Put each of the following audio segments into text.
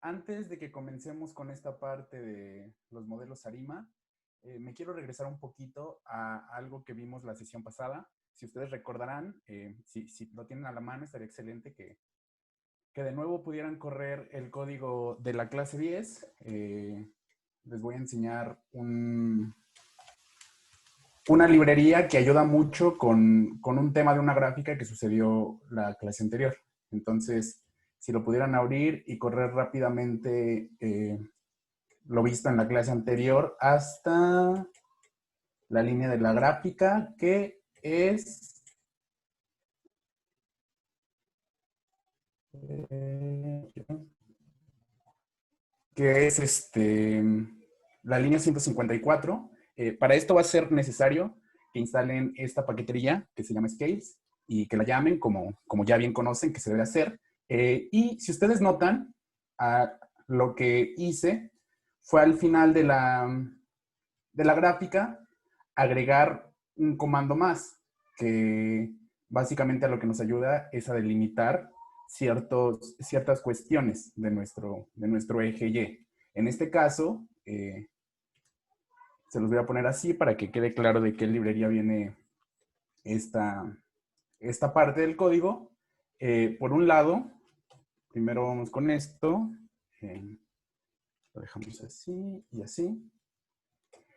Antes de que comencemos con esta parte de los modelos ARIMA, me quiero regresar un poquito a algo que vimos la sesión pasada. Si ustedes recordarán, si lo tienen a la mano, estaría excelente que de nuevo pudieran correr el código de la clase 10. Les voy a enseñar una librería que ayuda mucho con un tema de una gráfica que sucedió la clase anterior. Entonces, si lo pudieran abrir y correr rápidamente lo visto en la clase anterior hasta la línea de la gráfica, que es la línea 154. Para esto va a ser necesario que instalen esta paquetería que se llama Scales y que la llamen como ya bien conocen que se debe hacer. Y si ustedes notan, lo que hice fue al final de la gráfica agregar un comando más, que básicamente a lo que nos ayuda es a delimitar ciertas cuestiones de nuestro eje Y. En este caso, se los voy a poner así para que quede claro de qué librería viene esta parte del código. Por un lado, primero vamos con esto. Lo dejamos así y así.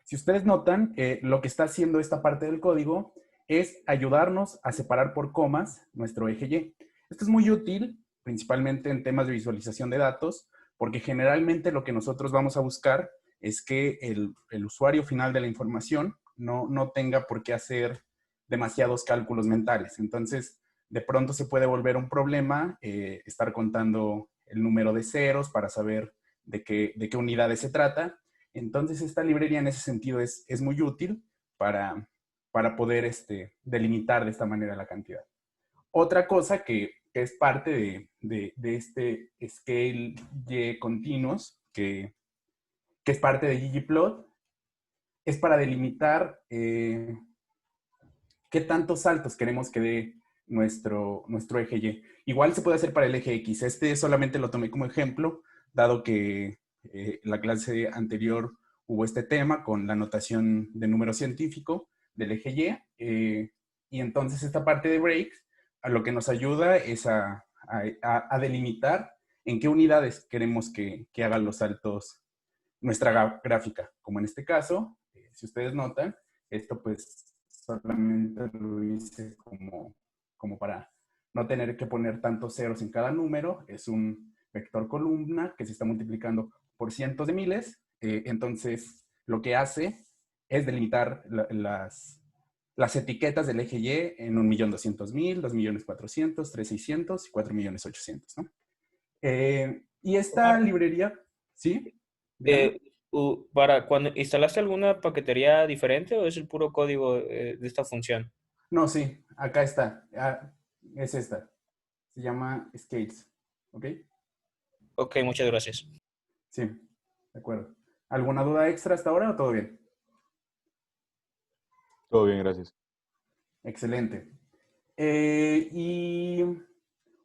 Si ustedes notan, lo que está haciendo esta parte del código es ayudarnos a separar por comas nuestro eje Y. Esto es muy útil, principalmente en temas de visualización de datos, porque generalmente lo que nosotros vamos a buscar es que el usuario final de la información no tenga por qué hacer demasiados cálculos mentales. Entonces, de pronto se puede volver un problema estar contando el número de ceros para saber de qué unidades se trata. Entonces, esta librería en ese sentido es muy útil para poder delimitar de esta manera la cantidad. Otra cosa que es parte de este scale Y continuous, que es parte de ggplot, es para delimitar qué tantos saltos queremos que dé nuestro eje Y. Igual se puede hacer para el eje X. Este solamente lo tomé como ejemplo, dado que la clase anterior hubo este tema con la notación de número científico del eje Y. Y entonces esta parte de breaks a lo que nos ayuda es a delimitar en qué unidades queremos que hagan los saltos nuestra gráfica. Como en este caso, si ustedes notan, esto pues solamente lo hice como para no tener que poner tantos ceros en cada número. Es un vector columna que se está multiplicando por cientos de miles. Entonces, lo que hace es delimitar las etiquetas del eje Y en 1.200.000, 2.400.000, 3.600 y 4.800.000, ¿no? Y esta Omar, librería, ¿sí? Díganme. eh, para cuando instalaste alguna paquetería diferente o es el puro código de esta función? No, sí, acá está. Es esta. Se llama Scales. ¿Ok? Ok, muchas gracias. Sí, de acuerdo. ¿Alguna duda extra hasta ahora o todo bien? Todo bien, gracias. Excelente. Y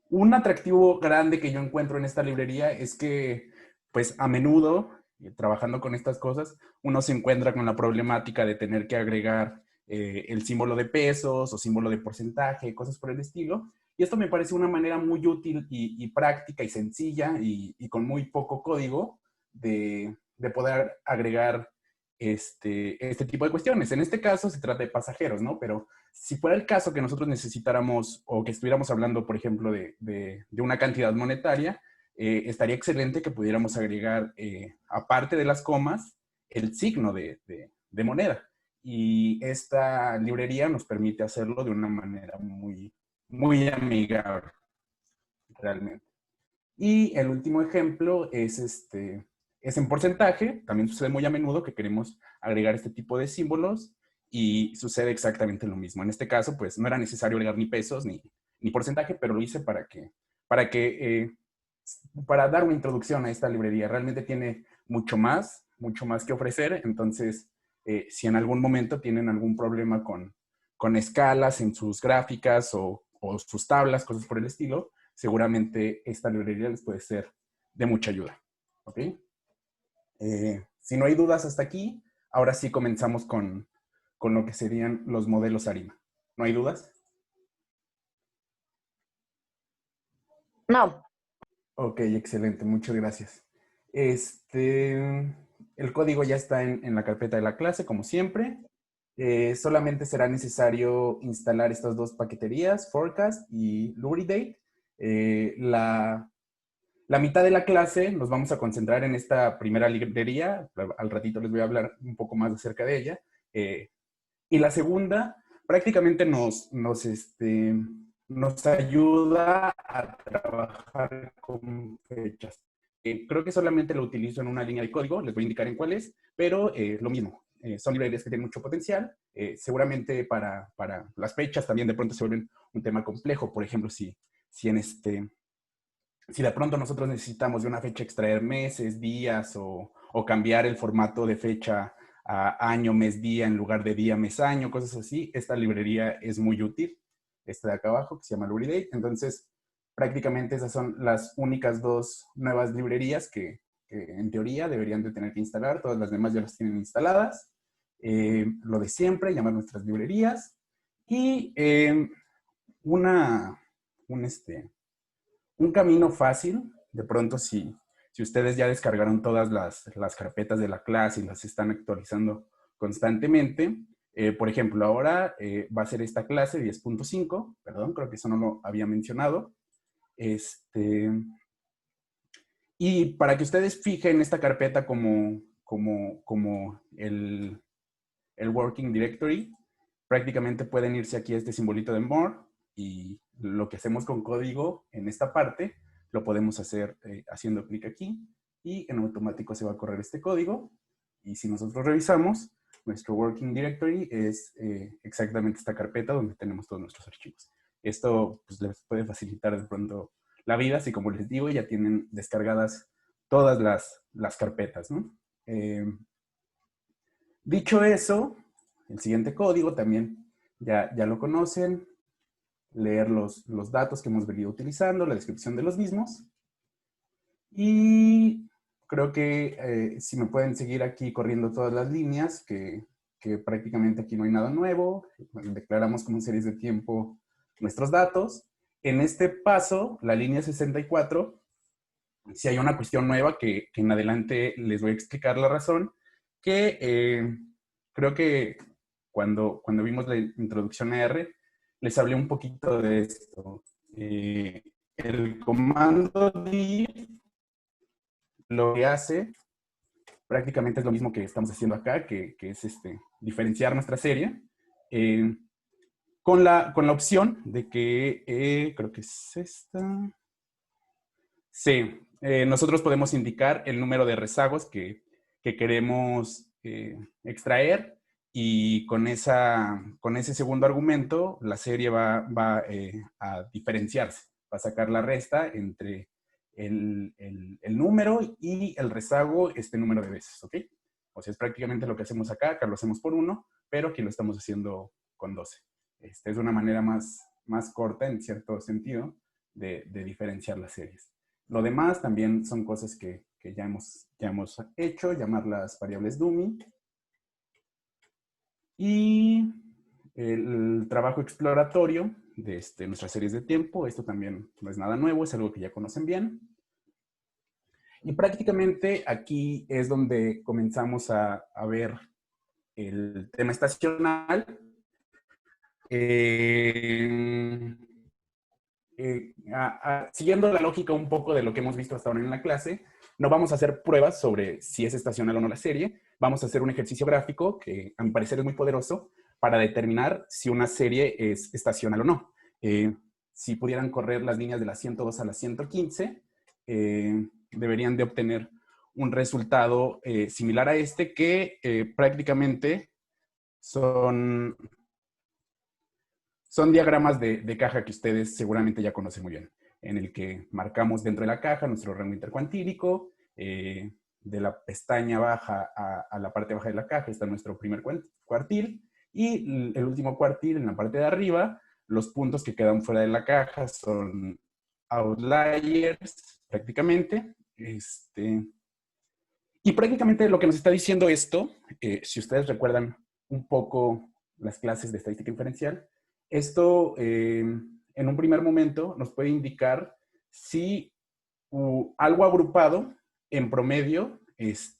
un atractivo grande que yo encuentro en esta librería es que, pues a menudo, trabajando con estas cosas, uno se encuentra con la problemática de tener que agregar el símbolo de pesos o símbolo de porcentaje, cosas por el estilo. Y esto me parece una manera muy útil y práctica y sencilla y con muy poco código de poder agregar este tipo de cuestiones. En este caso se trata de pasajeros, ¿no? Pero si fuera el caso que nosotros necesitáramos o que estuviéramos hablando, por ejemplo, de una cantidad monetaria, estaría excelente que pudiéramos agregar, aparte de las comas, el signo de moneda. Y esta librería nos permite hacerlo de una manera muy, muy amigable, realmente. Y el último ejemplo es en porcentaje. También sucede muy a menudo que queremos agregar este tipo de símbolos y sucede exactamente lo mismo. En este caso, pues no era necesario agregar ni pesos ni porcentaje, pero lo hice para dar una introducción a esta librería. Realmente tiene mucho más que ofrecer. Entonces, si en algún momento tienen algún problema con escalas en sus gráficas o sus tablas, cosas por el estilo, seguramente esta librería les puede ser de mucha ayuda. ¿Ok? Si no hay dudas hasta aquí, ahora sí comenzamos con lo que serían los modelos ARIMA. ¿No hay dudas? No. Ok, excelente, muchas gracias. El código ya está en la carpeta de la clase, como siempre. Solamente será necesario instalar estas dos paqueterías, Forecast y Luridate. La mitad de la clase nos vamos a concentrar en esta primera librería. Al ratito les voy a hablar un poco más acerca de ella. Y la segunda prácticamente nos ayuda a trabajar con fechas. Creo que solamente lo utilizo en una línea de código, les voy a indicar en cuál es, pero lo mismo, son librerías que tienen mucho potencial. Seguramente para las fechas también de pronto se vuelven un tema complejo. Por ejemplo, si de pronto nosotros necesitamos de una fecha extraer meses, días o cambiar el formato de fecha a año, mes, día en lugar de día, mes, año, cosas así, esta librería es muy útil. Esta de acá abajo, que se llama Luridate. Entonces, prácticamente esas son las únicas dos nuevas librerías que en teoría deberían de tener que instalar. Todas las demás ya las tienen instaladas. Lo de siempre, llamar nuestras librerías. Y una, un, este, un camino fácil, de pronto si ustedes ya descargaron todas las carpetas de la clase y las están actualizando constantemente, por ejemplo, ahora va a ser esta clase 10.5, perdón, creo que eso no lo había mencionado. Y para que ustedes fijen esta carpeta como el Working Directory, prácticamente pueden irse aquí a este simbolito de More y lo que hacemos con código en esta parte lo podemos hacer haciendo clic aquí y en automático se va a correr este código. Y si nosotros revisamos, nuestro Working Directory es exactamente esta carpeta donde tenemos todos nuestros archivos. Esto pues, les puede facilitar de pronto la vida, así como les digo, ya tienen descargadas todas las carpetas, ¿no? Dicho eso, el siguiente código también ya lo conocen, leer los datos que hemos venido utilizando, la descripción de los mismos. Y creo que si me pueden seguir aquí corriendo todas las líneas, que prácticamente aquí no hay nada nuevo, declaramos como series de tiempo nuestros datos. En este paso, la línea 64, si hay una cuestión nueva que en adelante les voy a explicar la razón, que creo que cuando vimos la introducción a R, les hablé un poquito de esto. El comando div lo que hace prácticamente es lo mismo que estamos haciendo acá, que es diferenciar nuestra serie, con la opción de que, creo que es esta. Sí, nosotros podemos indicar el número de rezagos que queremos extraer y con ese segundo argumento la serie va a diferenciarse, va a sacar la resta entre el número y el rezago este número de veces, ¿ok? O sea, es prácticamente lo que hacemos acá lo hacemos por 1, pero aquí lo estamos haciendo con 12. Es una manera más corta, en cierto sentido, de diferenciar las series. Lo demás también son cosas que ya hemos hecho, llamar las variables dummy. Y el trabajo exploratorio de nuestras series de tiempo, esto también no es nada nuevo, es algo que ya conocen bien. Y prácticamente aquí es donde comenzamos a ver el tema estacional. Siguiendo la lógica un poco de lo que hemos visto hasta ahora en la clase, no vamos a hacer pruebas sobre si es estacional o no la serie, vamos a hacer un ejercicio gráfico que a mi parecer es muy poderoso para determinar si una serie es estacional o no. Si pudieran correr las líneas de la 102 a la 115, deberían de obtener un resultado similar a este que prácticamente son diagramas de caja que ustedes seguramente ya conocen muy bien, en el que marcamos dentro de la caja nuestro rango intercuantílico, de la pestaña baja a la parte baja de la caja está nuestro primer cuartil, y el último cuartil en la parte de arriba, los puntos que quedan fuera de la caja son outliers prácticamente, Y prácticamente lo que nos está diciendo esto, si ustedes recuerdan un poco las clases de estadística inferencial, esto en un primer momento nos puede indicar si algo agrupado en promedio es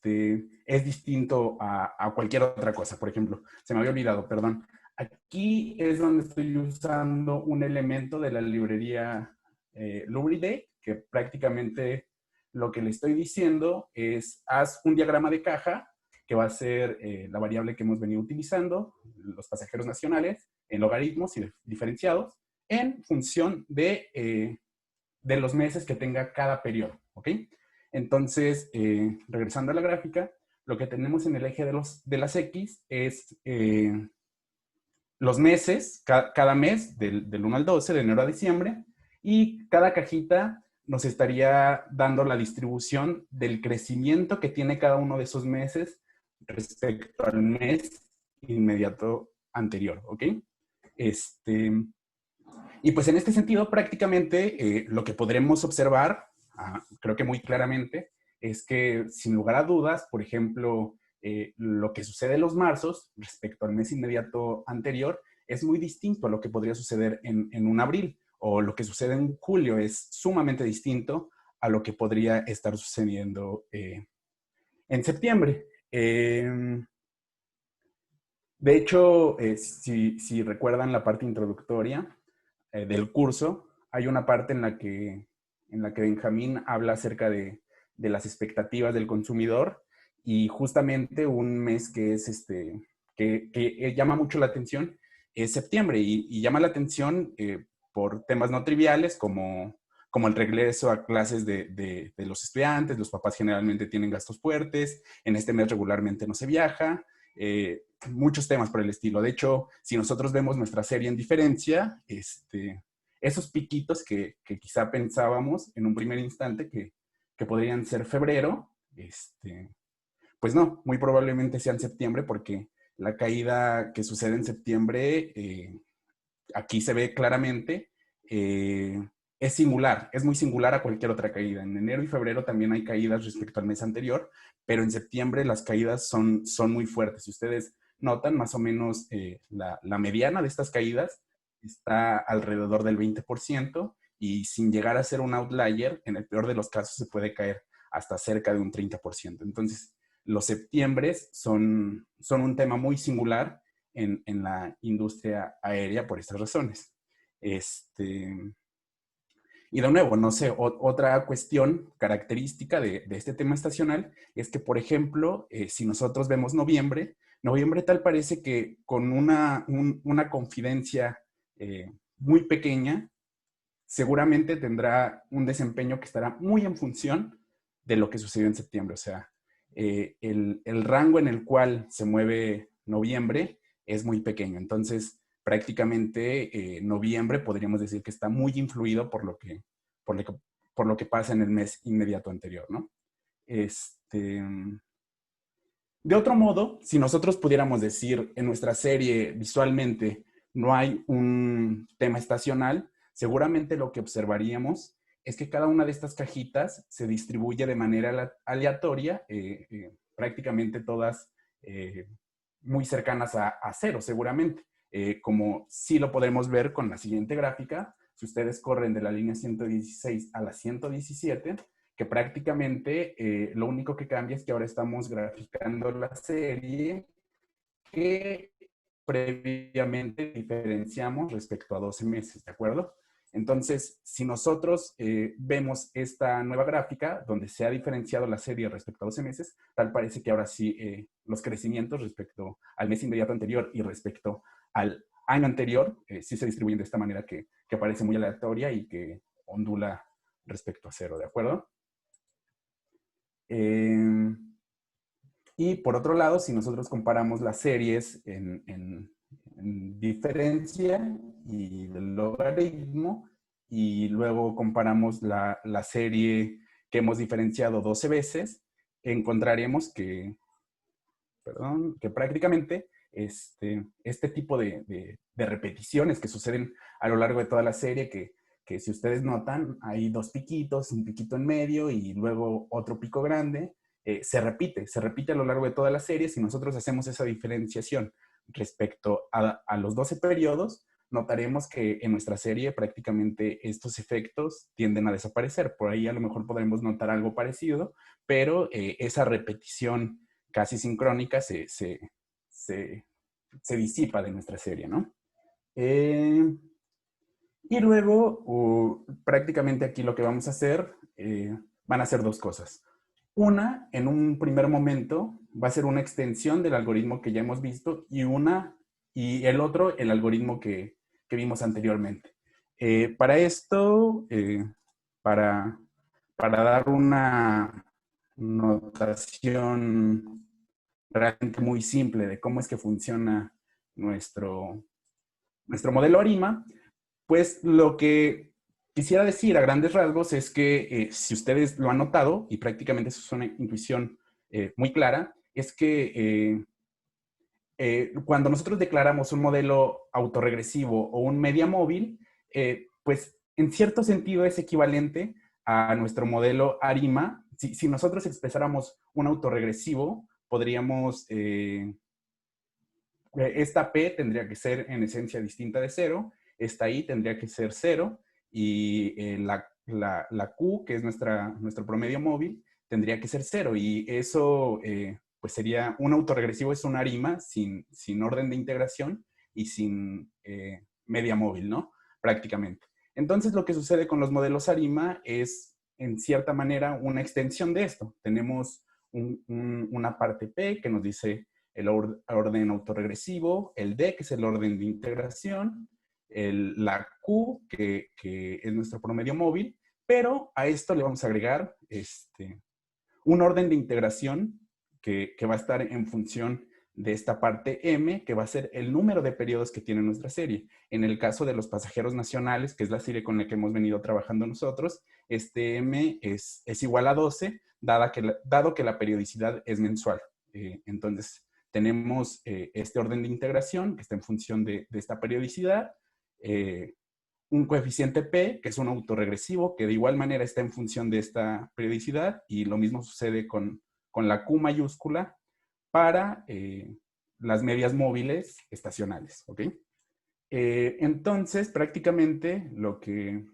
distinto a cualquier otra cosa. Por ejemplo, se me había olvidado, perdón. Aquí es donde estoy usando un elemento de la librería Lubriday, que prácticamente lo que le estoy diciendo es, haz un diagrama de caja, que va a ser la variable que hemos venido utilizando, los pasajeros nacionales, en logaritmos y diferenciados, en función de los meses que tenga cada periodo, ¿ok? Entonces, regresando a la gráfica, lo que tenemos en el eje de las X es los meses, cada mes, del 1 al 12, de enero a diciembre, y cada cajita nos estaría dando la distribución del crecimiento que tiene cada uno de esos meses respecto al mes inmediato anterior, ¿ok? Y pues en este sentido, prácticamente lo que podremos observar, creo que muy claramente, es que sin lugar a dudas, por ejemplo, lo que sucede en los marzos respecto al mes inmediato anterior es muy distinto a lo que podría suceder en un abril, o lo que sucede en julio es sumamente distinto a lo que podría estar sucediendo en septiembre. De hecho, si recuerdan la parte introductoria, del curso, hay una parte en la que Benjamín habla acerca de las expectativas del consumidor y justamente un mes que es que llama mucho la atención es septiembre y llama la atención por temas no triviales como el regreso a clases de los estudiantes, los papás generalmente tienen gastos fuertes, en este mes regularmente no se viaja, muchos temas por el estilo. De hecho, si nosotros vemos nuestra serie en diferencia, esos piquitos que quizá pensábamos en un primer instante que podrían ser febrero, pues no, muy probablemente sean septiembre porque la caída que sucede en septiembre, aquí se ve claramente, es singular, es muy singular a cualquier otra caída. En enero y febrero también hay caídas respecto al mes anterior, pero en septiembre las caídas son muy fuertes. Si ustedes notan, más o menos la mediana de estas caídas está alrededor del 20% y sin llegar a ser un outlier, en el peor de los casos se puede caer hasta cerca de un 30%. Entonces, los septiembres son un tema muy singular en la industria aérea por estas razones. Y de nuevo, no sé, otra cuestión característica de este tema estacional es que, por ejemplo, si nosotros vemos noviembre tal parece que con una confidencia muy pequeña, seguramente tendrá un desempeño que estará muy en función de lo que sucedió en septiembre. O sea, el rango en el cual se mueve noviembre es muy pequeño. Entonces, prácticamente noviembre podríamos decir que está muy influido por lo que, por lo que pasa en el mes inmediato anterior, ¿no? De otro modo, si nosotros pudiéramos decir en nuestra serie visualmente no hay un tema estacional, seguramente lo que observaríamos es que cada una de estas cajitas se distribuye de manera aleatoria, prácticamente todas muy cercanas a cero, seguramente. Como sí lo podemos ver con la siguiente gráfica, si ustedes corren de la línea 116 a la 117, que prácticamente lo único que cambia es que ahora estamos graficando la serie que previamente diferenciamos respecto a 12 meses, ¿de acuerdo? Entonces, si nosotros vemos esta nueva gráfica donde se ha diferenciado la serie respecto a 12 meses, tal parece que ahora sí los crecimientos respecto al mes inmediato anterior y respecto al año anterior sí se distribuyen de esta manera que parece muy aleatoria y que ondula respecto a cero, ¿de acuerdo? Y por otro lado, si nosotros comparamos las series en diferencia y el logaritmo, y luego comparamos la serie que hemos diferenciado 12 veces, encontraremos que prácticamente este tipo de repeticiones que suceden a lo largo de toda la serie, que si ustedes notan, hay dos piquitos, un piquito en medio y luego otro pico grande, se repite a lo largo de toda la serie. Si nosotros hacemos esa diferenciación respecto a los 12 periodos, notaremos que en nuestra serie prácticamente estos efectos tienden a desaparecer. Por ahí a lo mejor podremos notar algo parecido, pero esa repetición casi sincrónica se disipa de nuestra serie, ¿no? Y luego, prácticamente aquí lo que vamos a hacer, van a ser dos cosas. Una, en un primer momento, va a ser una extensión del algoritmo que ya hemos visto y el otro, el algoritmo que vimos anteriormente. Para esto, para, para dar una notación realmente muy simple de cómo es que funciona nuestro modelo ARIMA, pues lo que quisiera decir a grandes rasgos es que si ustedes lo han notado, y prácticamente eso es una intuición muy clara, es que cuando nosotros declaramos un modelo autorregresivo o un media móvil, pues en cierto sentido es equivalente a nuestro modelo ARIMA. Si nosotros expresáramos un autorregresivo, podríamos, esta P tendría que ser en esencia distinta de 0, esta I tendría que ser 0, y la Q, que es nuestro promedio móvil, tendría que ser 0, y eso pues sería un autorregresivo, es una ARIMA sin orden de integración y sin media móvil, ¿no? Prácticamente. Entonces, lo que sucede con los modelos ARIMA es, en cierta manera, una extensión de esto. Tenemos una parte P que nos dice el orden autorregresivo, el D, que es el orden de integración, la Q, que es nuestro promedio móvil, pero a esto le vamos a agregar un orden de integración que va a estar en función de esta parte M, que va a ser el número de periodos que tiene nuestra serie. En el caso de los pasajeros nacionales, que es la serie con la que hemos venido trabajando nosotros, este M es igual a 12, dado que la periodicidad es mensual. Entonces, tenemos este orden de integración que está en función de esta periodicidad, un coeficiente P, que es un autorregresivo, que de igual manera está en función de esta periodicidad, y lo mismo sucede con la Q mayúscula para las medias móviles estacionales, ¿ok? Entonces, prácticamente lo que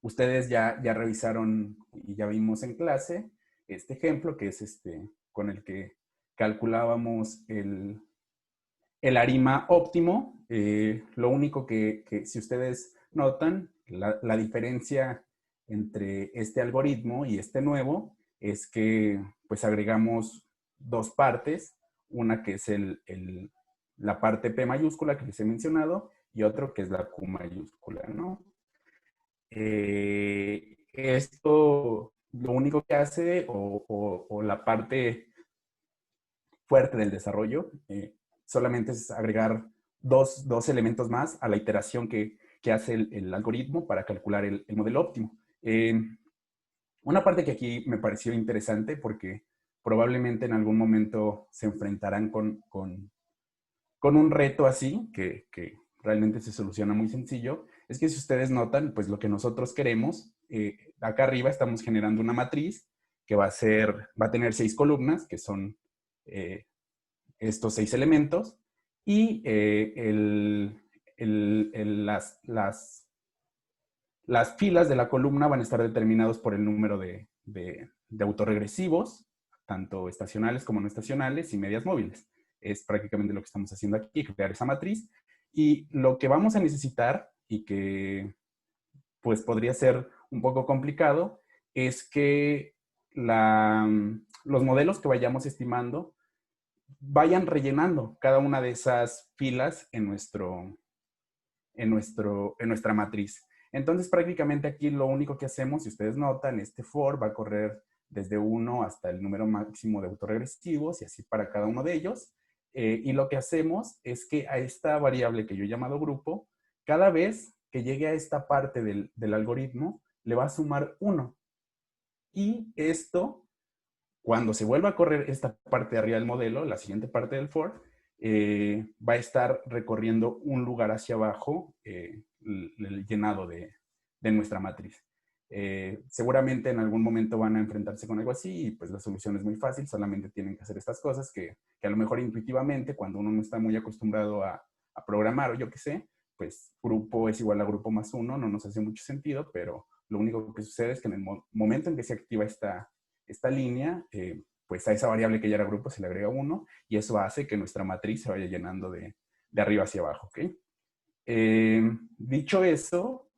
ustedes ya revisaron y ya vimos en clase, este ejemplo, que es con el que calculábamos el ARIMA óptimo. Lo único que si ustedes notan, la diferencia entre este algoritmo y este nuevo es que pues agregamos dos partes, una que es la parte P mayúscula que les he mencionado y otro que es la Q mayúscula, ¿no? Esto lo único que hace, o la parte fuerte del desarrollo, solamente es agregar dos elementos más a la iteración que hace el algoritmo para calcular el modelo óptimo. Una parte que aquí me pareció interesante, porque probablemente en algún momento se enfrentarán con un reto así, que realmente se soluciona muy sencillo, es que si ustedes notan, pues lo que nosotros queremos, acá arriba estamos generando una matriz que va a tener 6 columnas, que son estos 6 elementos, y las filas de la columna van a estar determinados por el número de autorregresivos, tanto estacionales como no estacionales, y medias móviles. Es prácticamente lo que estamos haciendo aquí, crear esa matriz. Y lo que vamos a necesitar, y que pues podría ser un poco complicado, es que los modelos que vayamos estimando vayan rellenando cada una de esas filas en nuestra matriz. Entonces, prácticamente aquí lo único que hacemos, si ustedes notan, este for va a correr desde 1 hasta el número máximo de autorregresivos, y así para cada uno de ellos. Y lo que hacemos es que a esta variable que yo he llamado grupo, cada vez que llegue a esta parte del algoritmo, le va a sumar 1. Y esto, cuando se vuelva a correr esta parte de arriba del modelo, la siguiente parte del for, va a estar recorriendo un lugar hacia abajo, el llenado de nuestra matriz. Seguramente en algún momento van a enfrentarse con algo así y pues la solución es muy fácil, solamente tienen que hacer estas cosas que a lo mejor intuitivamente, cuando uno no está muy acostumbrado a programar o yo qué sé, pues grupo es igual a grupo más uno, no nos hace mucho sentido, pero lo único que sucede es que en el momento en que se activa esta línea, pues a esa variable que ya era grupo se le agrega uno y eso hace que nuestra matriz se vaya llenando de arriba hacia abajo, ¿ok? Dicho eso,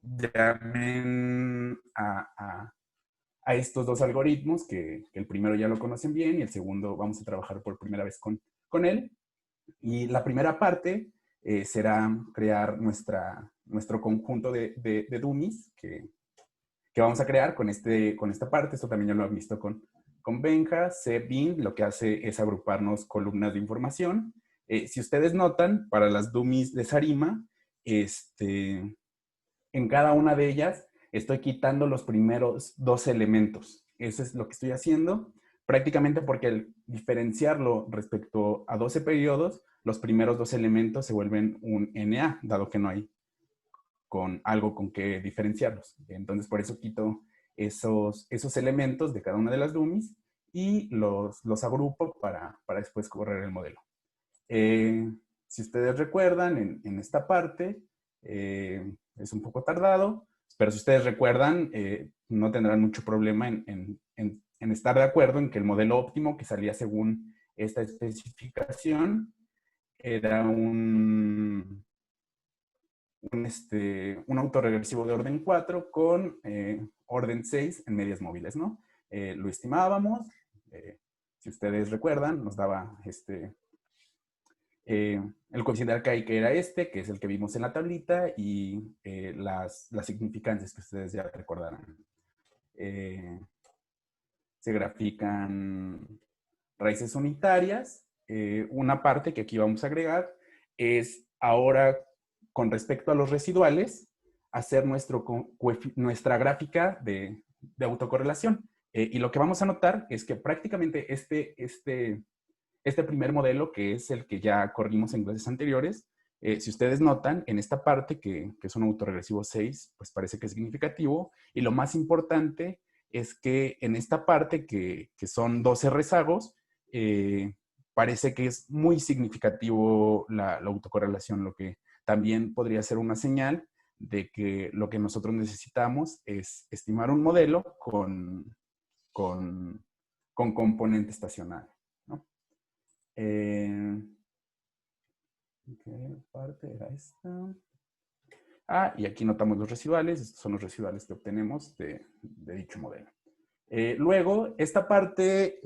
llamen a estos dos algoritmos, que el primero ya lo conocen bien y el segundo vamos a trabajar por primera vez con él. Y la primera parte será crear nuestro conjunto de dummies que vamos a crear con esta parte. Esto también ya lo han visto con Benja. Cbin lo que hace es agruparnos columnas de información. Si ustedes notan, para las dummies de Sarima, en cada una de ellas estoy quitando los primeros dos elementos. Eso es lo que estoy haciendo, prácticamente porque al diferenciarlo respecto a 12 periodos, los primeros dos elementos se vuelven un NA, dado que no hay algo con que diferenciarlos. Entonces, por eso quito esos elementos de cada una de las dummies y los agrupo para después correr el modelo. Si ustedes recuerdan, en esta parte es un poco tardado, pero si ustedes recuerdan, no tendrán mucho problema en estar de acuerdo en que el modelo óptimo que salía según esta especificación era un autorregresivo de orden 4 con orden 6 en medias móviles, ¿no? Lo estimábamos, si ustedes recuerdan, nos daba el coeficiente arcaico era que es el que vimos en la tablita, y las significancias que ustedes ya recordarán. Se grafican raíces unitarias. Una parte que aquí vamos a agregar es ahora, con respecto a los residuales, hacer nuestra gráfica de autocorrelación. Y lo que vamos a notar es que prácticamente este primer modelo, que es el que ya corrimos en clases anteriores, si ustedes notan, en esta parte, que es un autorregresivo 6, pues parece que es significativo. Y lo más importante es que en esta parte, que son 12 rezagos, parece que es muy significativo la autocorrelación, lo que también podría ser una señal de que lo que nosotros necesitamos es estimar un modelo con componente estacionario, ¿no? ¿Qué parte era esta? Y aquí notamos los residuales. Estos son los residuales que obtenemos de dicho modelo. Luego, esta parte,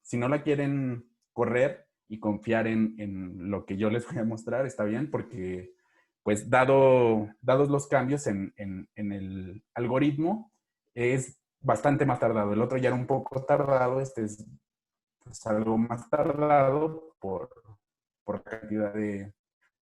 si no la quieren correr y confiar en lo que yo les voy a mostrar, está bien, porque pues dados los cambios en el algoritmo, es bastante más tardado. El otro ya era un poco tardado, este es pues, algo más tardado por la cantidad de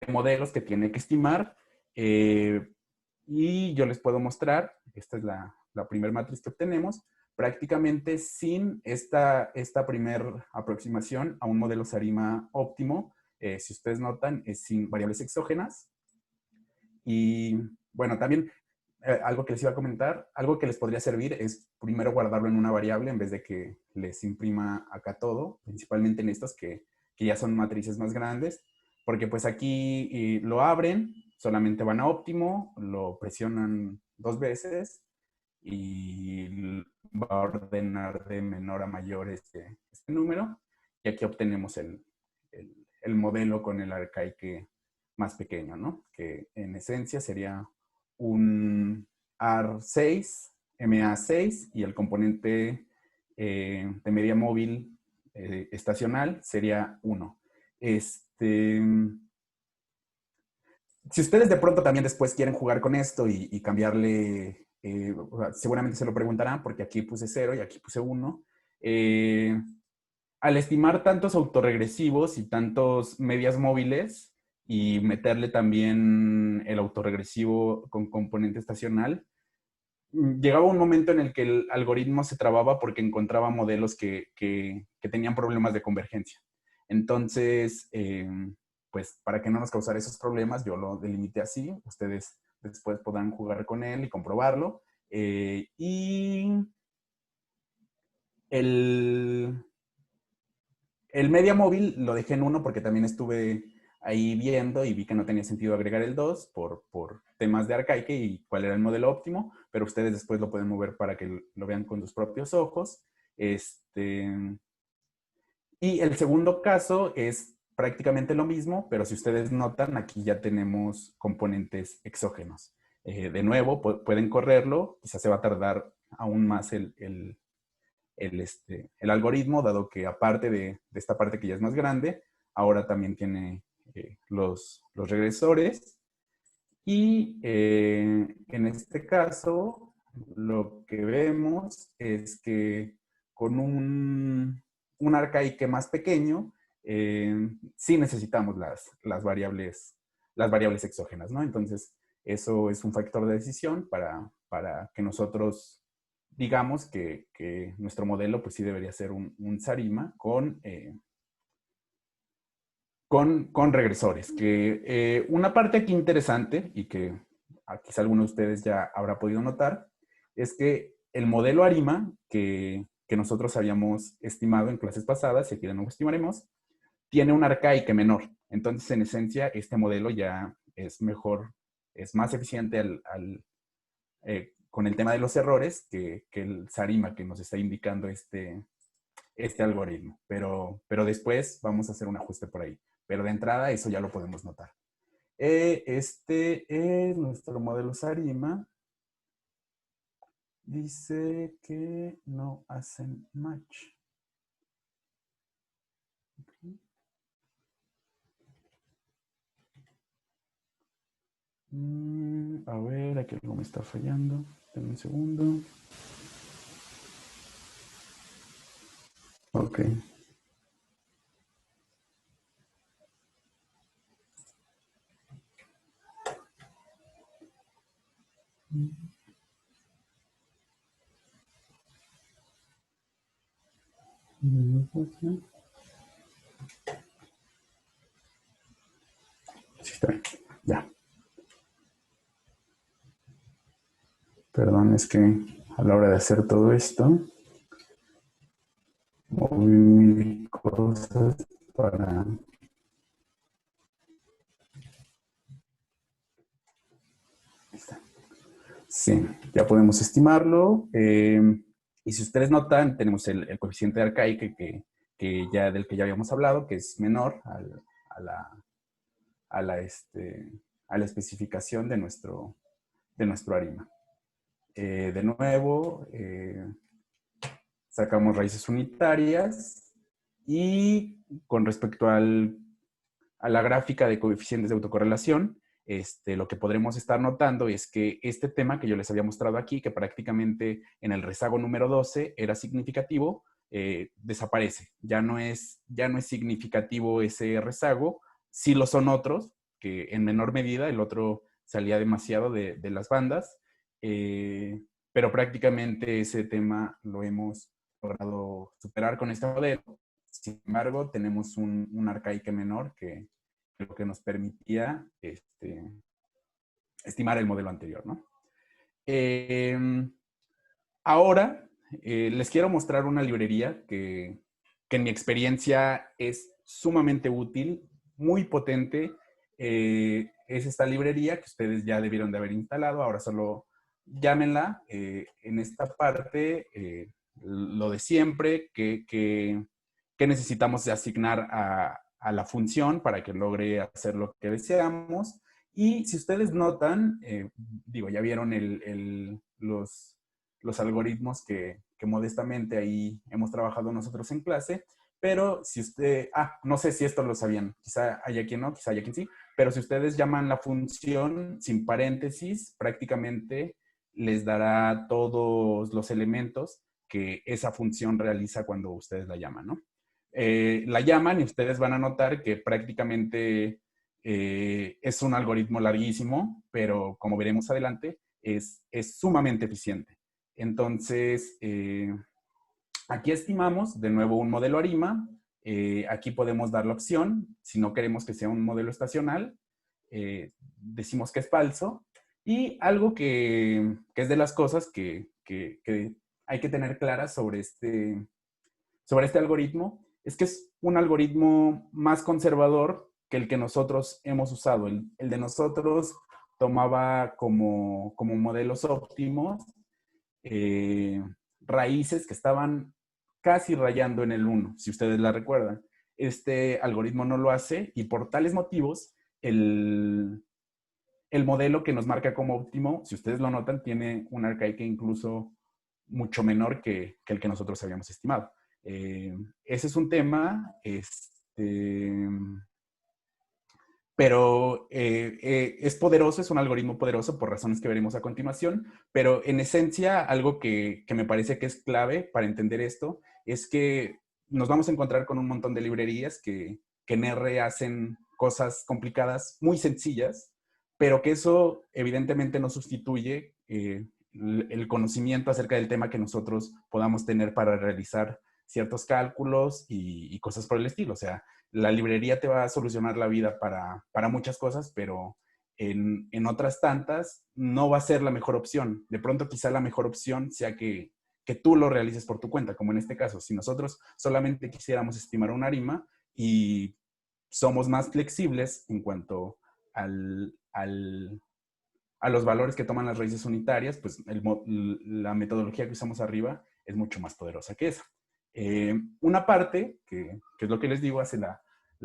modelos que tiene que estimar. Y yo les puedo mostrar, esta es la primera matriz que obtenemos, prácticamente sin esta primera aproximación a un modelo Sarima óptimo. Si ustedes notan, es sin variables exógenas. Y bueno, también algo que les iba a comentar, algo que les podría servir es primero guardarlo en una variable en vez de que les imprima acá todo, principalmente en estos que ya son matrices más grandes, porque pues aquí lo abren, solamente van a óptimo, lo presionan 2 veces y va a ordenar de menor a mayor este número, y aquí obtenemos el modelo con el arcaic más pequeño, ¿no? Que en esencia sería un R6, MA6, y el componente de media móvil estacional sería 1. Si ustedes de pronto también después quieren jugar con esto y cambiarle, seguramente se lo preguntarán, porque aquí puse 0 y aquí puse 1. Al estimar tantos autorregresivos y tantos medias móviles y meterle también el autorregresivo con componente estacional, llegaba un momento en el que el algoritmo se trababa porque encontraba modelos que tenían problemas de convergencia. Entonces, pues para que no nos causara esos problemas, yo lo delimité así. Ustedes después podrán jugar con él y comprobarlo. Y el media móvil lo dejé en 1 porque también estuve ahí viendo y vi que no tenía sentido agregar el 2 por temas de arcaic y cuál era el modelo óptimo, pero ustedes después lo pueden mover para que lo vean con sus propios ojos. Y el segundo caso es prácticamente lo mismo, pero si ustedes notan, aquí ya tenemos componentes exógenos. De nuevo, pueden correrlo, quizás se va a tardar aún más el algoritmo, dado que aparte de esta parte que ya es más grande, ahora también tiene los regresores. Y en este caso, lo que vemos es que con un arcaic más pequeño, sí necesitamos las variables exógenas, ¿no? Entonces, eso es un factor de decisión para que nosotros digamos que nuestro modelo pues sí debería ser un SARIMA con regresores. Que una parte aquí interesante y que quizá alguno de ustedes ya habrá podido notar es que el modelo ARIMA que nosotros habíamos estimado en clases pasadas, y aquí de nuevo estimaremos, tiene un arcaic menor. Entonces, en esencia, este modelo ya es mejor, es más eficiente con el tema de los errores que el SARIMA que nos está indicando este algoritmo. Pero después vamos a hacer un ajuste por ahí. Pero de entrada eso ya lo podemos notar. Este es nuestro modelo SARIMA. Dice que no hacen match. A ver, aquí algo me está fallando. Denme un segundo. Ok. Sí, está bien. Ya. Perdón, es que a la hora de hacer todo esto, moví cosas para... Sí, ya podemos estimarlo. Y si ustedes notan, tenemos el coeficiente de arcaic del que ya habíamos hablado, que es menor a la especificación de nuestro ARIMA. De nuevo, sacamos raíces unitarias y con respecto a la gráfica de coeficientes de autocorrelación, lo que podremos estar notando es que este tema que yo les había mostrado aquí, que prácticamente en el rezago número 12 era significativo, desaparece. Ya no es significativo ese rezago. Sí lo son otros, que en menor medida, el otro salía demasiado de las bandas, pero prácticamente ese tema lo hemos logrado superar con este modelo. Sin embargo, tenemos un arcaic menor que lo que nos permitía estimar el modelo anterior, ¿no? Ahora, les quiero mostrar una librería que en mi experiencia es sumamente útil, muy potente. Es esta librería que ustedes ya debieron de haber instalado. Ahora solo llámenla. En esta parte, lo de siempre, que necesitamos de asignar a la función para que logre hacer lo que deseamos. Y si ustedes notan, digo, ya vieron los algoritmos que modestamente ahí hemos trabajado nosotros en clase, pero si usted, no sé si esto lo sabían, quizá haya quien no, quizá haya quien sí, pero si ustedes llaman la función sin paréntesis, prácticamente les dará todos los elementos que esa función realiza cuando ustedes la llaman, ¿no? La llaman y ustedes van a notar que prácticamente es un algoritmo larguísimo, pero como veremos adelante, es sumamente eficiente. Entonces, aquí estimamos de nuevo un modelo ARIMA. Aquí podemos dar la opción, si no queremos que sea un modelo estacional, decimos que es falso. Y algo que es de las cosas que hay que tener claras sobre este algoritmo es que es un algoritmo más conservador que el que nosotros hemos usado. El de nosotros tomaba como modelos óptimos eh, raíces que estaban casi rayando en el uno, si ustedes la recuerdan. Este algoritmo no lo hace y por tales motivos el modelo que nos marca como óptimo, si ustedes lo notan, tiene una arcaica incluso mucho menor que el que nosotros habíamos estimado. Ese es un tema, pero es poderoso, es un algoritmo poderoso por razones que veremos a continuación, pero en esencia algo que me parece que es clave para entender esto es que nos vamos a encontrar con un montón de librerías que en R hacen cosas complicadas muy sencillas, pero que eso evidentemente no sustituye el conocimiento acerca del tema que nosotros podamos tener para realizar ciertos cálculos y cosas por el estilo. O sea, la librería te va a solucionar la vida para muchas cosas, pero en otras tantas no va a ser la mejor opción. De pronto quizá la mejor opción sea que tú lo realices por tu cuenta, como en este caso. Si nosotros solamente quisiéramos estimar una arima y somos más flexibles en cuanto a los valores que toman las raíces unitarias, pues la metodología que usamos arriba es mucho más poderosa que esa. Una parte, que es lo que les digo, hace la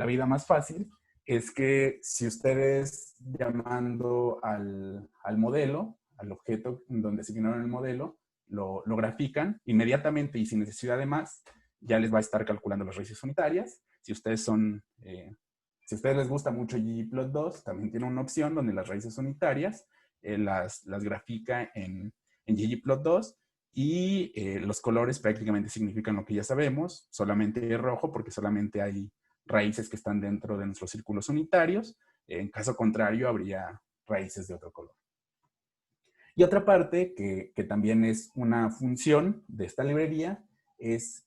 vida más fácil, es que si ustedes llamando al modelo, al objeto donde asignaron el modelo, lo grafican inmediatamente y sin necesidad de más, ya les va a estar calculando las raíces unitarias. Si ustedes si a ustedes les gusta mucho ggplot2, también tiene una opción donde las raíces unitarias las grafica en ggplot2 y los colores prácticamente significan lo que ya sabemos, solamente rojo porque solamente hay raíces que están dentro de nuestros círculos unitarios. En caso contrario, habría raíces de otro color. Y otra parte que también es una función de esta librería es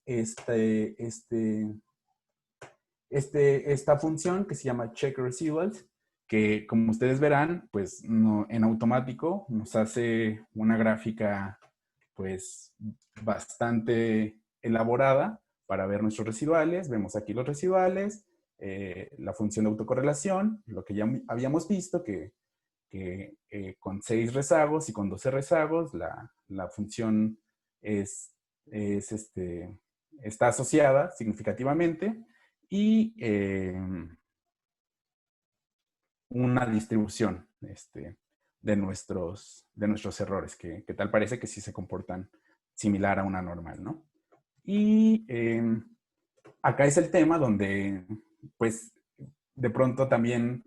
esta función que se llama check residuals, que como ustedes verán, pues no, en automático nos hace una gráfica pues bastante elaborada para ver nuestros residuales. Vemos aquí los residuales, la función de autocorrelación, lo que ya habíamos visto, que con 6 rezagos y con 12 rezagos, la función está asociada significativamente y una distribución de nuestros errores, que tal parece que sí se comportan similar a una normal, ¿no? Y acá es el tema donde, pues, de pronto también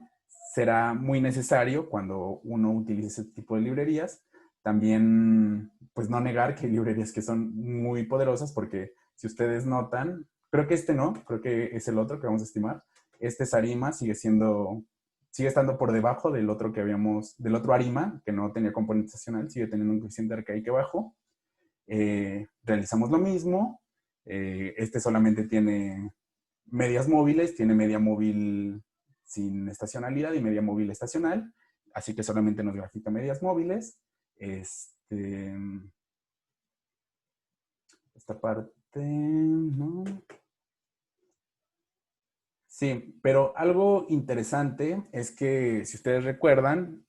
será muy necesario cuando uno utilice ese tipo de librerías, también, pues, no negar que hay librerías que son muy poderosas, porque si ustedes notan, creo que este no, creo que es el otro que vamos a estimar, este Sarima sigue estando por debajo del otro del otro Arima, que no tenía componente estacional, sigue teniendo un coeficiente arcaico bajo. Realizamos lo mismo. Este solamente tiene medias móviles, tiene media móvil sin estacionalidad y media móvil estacional, así que solamente nos grafica medias móviles. Esta parte, ¿no? Sí, pero algo interesante es que, si ustedes recuerdan,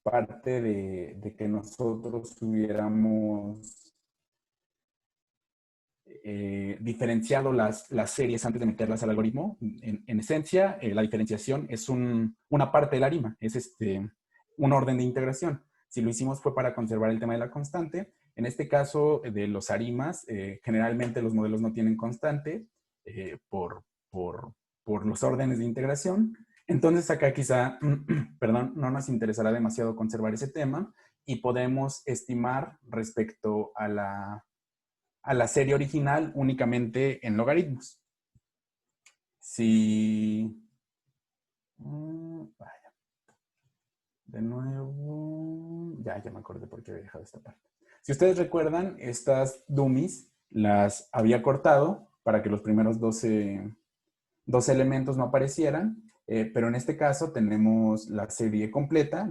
parte de que nosotros hubiéramos diferenciado las series antes de meterlas al algoritmo, en esencia, la diferenciación es una parte del arima, es un orden de integración. Si lo hicimos fue para conservar el tema de la constante. En este caso de los arimas, generalmente los modelos no tienen constante por los órdenes de integración. Entonces acá quizá, perdón, no nos interesará demasiado conservar ese tema y podemos estimar respecto a la serie original únicamente en logaritmos. Si... vaya. De nuevo... Ya me acordé por qué había dejado esta parte. Si ustedes recuerdan, estas dummies las había cortado para que los primeros 12 elementos no aparecieran, pero en este caso tenemos la serie completa,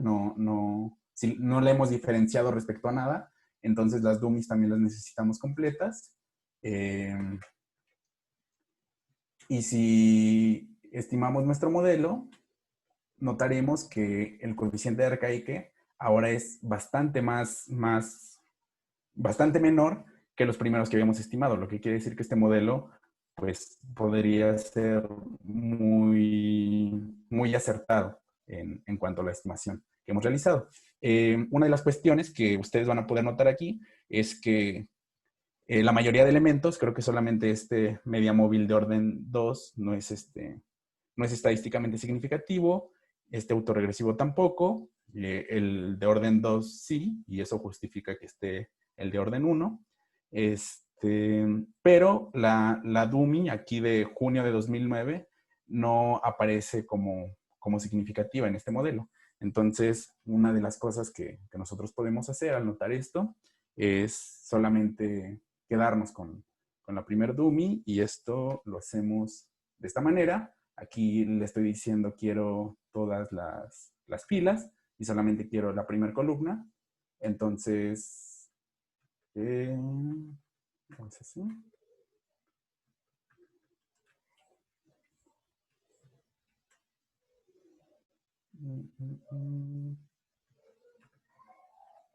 si no la hemos diferenciado respecto a nada, entonces las dummies también las necesitamos completas. Y si estimamos nuestro modelo, notaremos que el coeficiente de Arcaique ahora es bastante bastante menor que los primeros que habíamos estimado, lo que quiere decir que este modelo pues podría ser muy acertado en cuanto a la estimación que hemos realizado. Una de las cuestiones que ustedes van a poder notar aquí es que la mayoría de elementos, creo que solamente este media móvil de orden 2 no es estadísticamente significativo, este autorregresivo tampoco, el de orden 2 sí, y eso justifica que esté el de orden 1. Pero la DUMI aquí de junio de 2009 no aparece como significativa en este modelo. Entonces, una de las cosas que nosotros podemos hacer al notar esto es solamente quedarnos con la primer DUMI, y esto lo hacemos de esta manera. Aquí le estoy diciendo quiero todas las filas y solamente quiero la primera columna. Entonces, vamos así.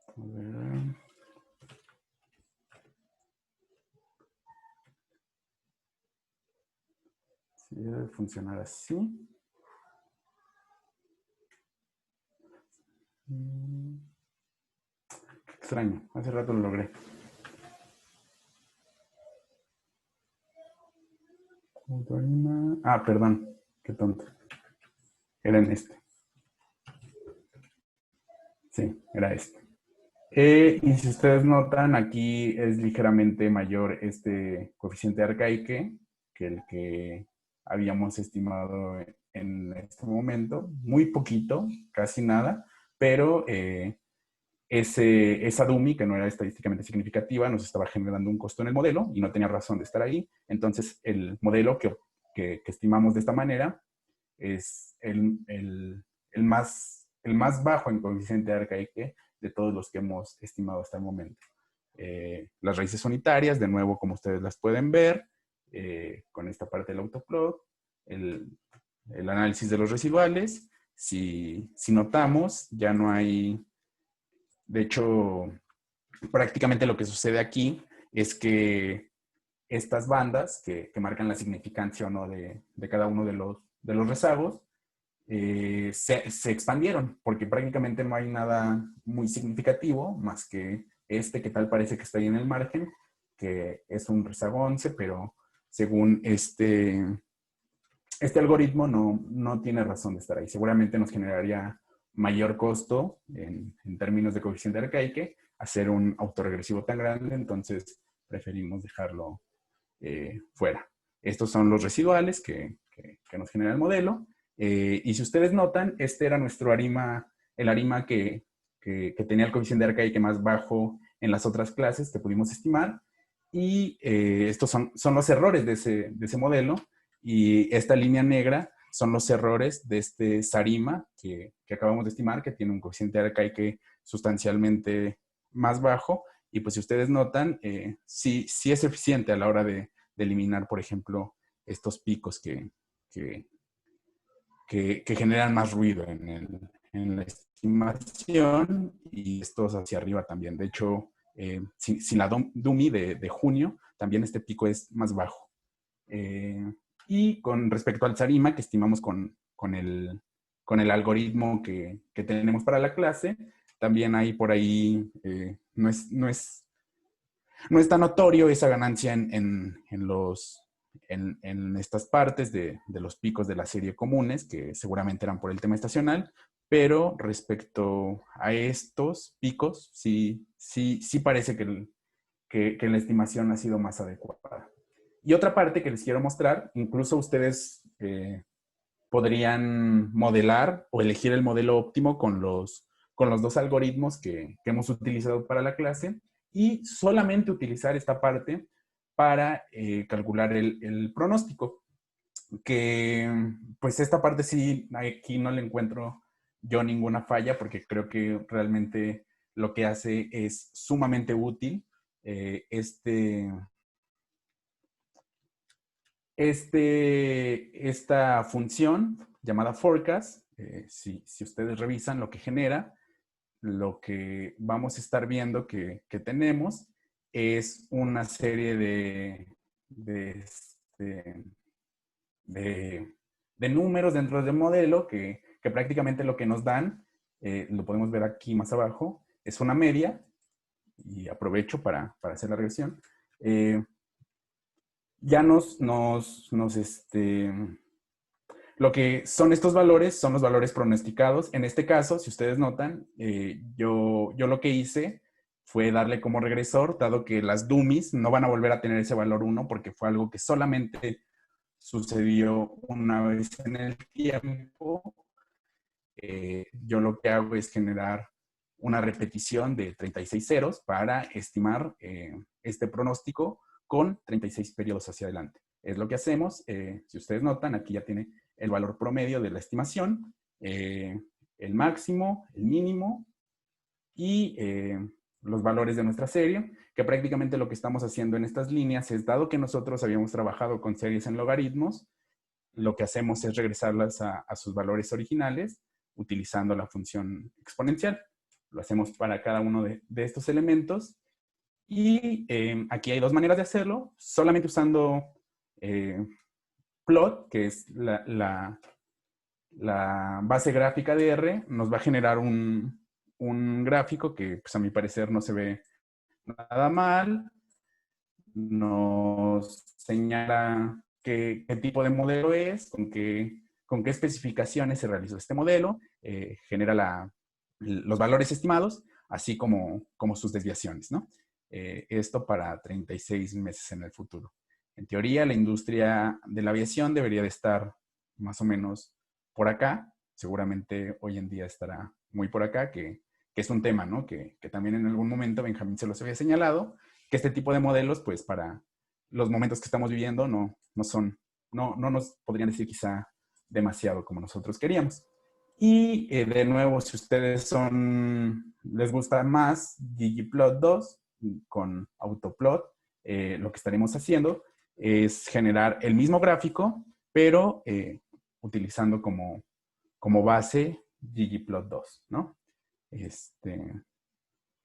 A ver. Sí, debe funcionar así. Qué extraño, hace rato lo logré. Ah, perdón, qué tonto. Era en este. Sí, era este. Y si ustedes notan, aquí es ligeramente mayor este coeficiente arcaique que el que habíamos estimado en este momento. Muy poquito, casi nada, pero esa DUMI, que no era estadísticamente significativa, nos estaba generando un costo en el modelo y no tenía razón de estar ahí. Entonces, el modelo que estimamos de esta manera es el más bajo en coeficiente arcaique de todos los que hemos estimado hasta el momento. Las raíces unitarias, de nuevo, como ustedes las pueden ver, con esta parte del autoplot, el análisis de los residuales. Si notamos, ya no hay, de hecho, prácticamente lo que sucede aquí es que estas bandas que marcan la significancia o no de cada uno de los rezagos, se expandieron, porque prácticamente no hay nada muy significativo más que este que tal parece que está ahí en el margen, que es un rezago 11, pero según este algoritmo no tiene razón de estar ahí. Seguramente nos generaría mayor costo en términos de coeficiente arcaique hacer un autorregresivo tan grande, entonces preferimos dejarlo fuera. Estos son los residuales que nos genera el modelo. Y si ustedes notan, este era nuestro ARIMA, el ARIMA que tenía el coeficiente arcaique más bajo en las otras clases que pudimos estimar. Y estos son los errores de ese modelo. Y esta línea negra son los errores de este SARIMA que acabamos de estimar, que tiene un coeficiente arcaique sustancialmente más bajo. Y pues si ustedes notan, sí es eficiente a la hora de eliminar, por ejemplo, estos picos que generan más ruido en la estimación, y estos hacia arriba también. De hecho, sin la DUMI de junio, también este pico es más bajo. Y con respecto al SARIMA, que estimamos con el algoritmo que tenemos para la clase, también hay por ahí, no es tan notorio esa ganancia en estas partes de los picos de la serie comunes, que seguramente eran por el tema estacional, pero respecto a estos picos, sí parece que la estimación ha sido más adecuada. Y otra parte que les quiero mostrar, incluso ustedes podrían modelar o elegir el modelo óptimo con los dos algoritmos que hemos utilizado para la clase, y solamente utilizar esta parte para calcular el pronóstico. Que pues esta parte sí, aquí no le encuentro yo ninguna falla porque creo que realmente lo que hace es sumamente útil. Esta función llamada forecast, si ustedes revisan lo que genera, lo que vamos a estar viendo que tenemos es una serie de números dentro del modelo que prácticamente lo que nos dan, lo podemos ver aquí más abajo, es una media, y aprovecho para hacer la regresión. Ya lo que son estos valores son los valores pronosticados. En este caso, si ustedes notan, yo lo que hice fue darle como regresor, dado que las dummies no van a volver a tener ese valor 1 porque fue algo que solamente sucedió una vez en el tiempo. Yo lo que hago es generar una repetición de 36 ceros para estimar este pronóstico con 36 periodos hacia adelante. Es lo que hacemos. Si ustedes notan, aquí ya tiene el valor promedio de la estimación, el máximo, el mínimo y los valores de nuestra serie, que prácticamente lo que estamos haciendo en estas líneas es, dado que nosotros habíamos trabajado con series en logaritmos, lo que hacemos es regresarlas a sus valores originales utilizando la función exponencial. Lo hacemos para cada uno de estos elementos. Y aquí hay dos maneras de hacerlo. Solamente usando plot, que es la base gráfica de R, nos va a generar un gráfico que, pues, a mi parecer no se ve nada mal. Nos señala qué tipo de modelo es, con qué especificaciones se realizó este modelo, genera los valores estimados, así como sus desviaciones, ¿no? Esto para 36 meses en el futuro. En teoría, la industria de la aviación debería de estar más o menos por acá. Seguramente hoy en día estará muy por acá, que es un tema, ¿no? Que también en algún momento Benjamín se los había señalado, que este tipo de modelos, pues para los momentos que estamos viviendo, no nos podrían decir quizá demasiado como nosotros queríamos. Y de nuevo, si ustedes les gusta más ggplot 2 con autoplot, lo que estaremos haciendo es generar el mismo gráfico, pero utilizando como base ggplot 2, ¿no?